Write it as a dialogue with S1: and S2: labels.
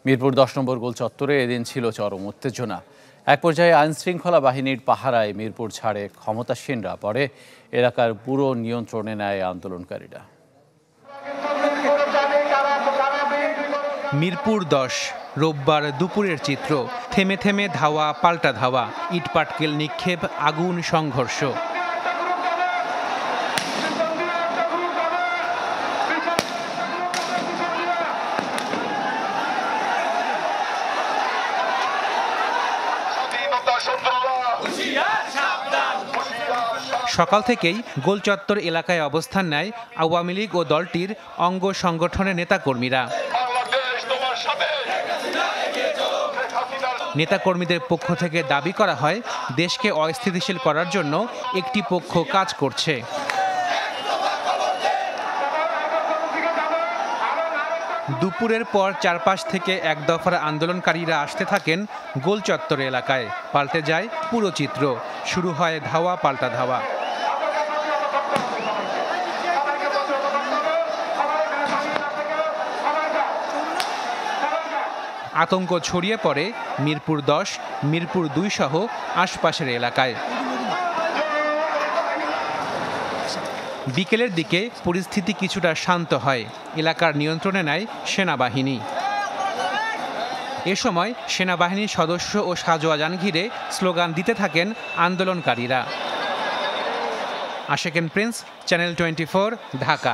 S1: মিরপুর 10 নম্বর গোল চত্বরে এদিন ছিল চরম উত্তেজনা। এক পর্যায়ে আইনশৃঙ্খলা বাহিনীর পাহারায় মিরপুর ছাড়ে ক্ষমতাসীনরা, পরে এলাকার পুরো নিয়ন্ত্রণে নেয় আন্দোলনকারীরা।
S2: মিরপুর 10 রোববার দুপুরের চিত্র। থেমে থেমে ধাওয়া, পাল্টা ধাওয়া, ইটপাটকেল নিক্ষেপ, আগুন, সংঘর্ষ। সকাল থেকেই গোলচত্বর এলাকায় অবস্থান নেয় আওয়ামী লীগ ও দলটির অঙ্গ সংগঠনের নেতাকর্মীরা। নেতাকর্মীদের পক্ষ থেকে দাবি করা হয়, দেশকে অস্থিতিশীল করার জন্য একটি পক্ষ কাজ করছে। দুপুরের পর চারপাশ থেকে এক দফার আন্দোলনকারীরা আসতে থাকেন গোলচত্বর এলাকায়। পাল্টে যায় পুরো চিত্র, শুরু হয় ধাওয়া, পাল্টা ধাওয়া। আতঙ্ক ছড়িয়ে পড়ে মিরপুর 10, মিরপুর 2 সহ আশপাশের এলাকায়। বিকেলের দিকে পরিস্থিতি কিছুটা শান্ত হয়, এলাকার নিয়ন্ত্রণে নেয় সেনাবাহিনী। এ সময় সেনাবাহিনীর সদস্য ও সাজোয়া যান ঘিরে স্লোগান দিতে থাকেন আন্দোলনকারীরা। আশেকেন প্রিন্স, চ্যানেল 24, ঢাকা।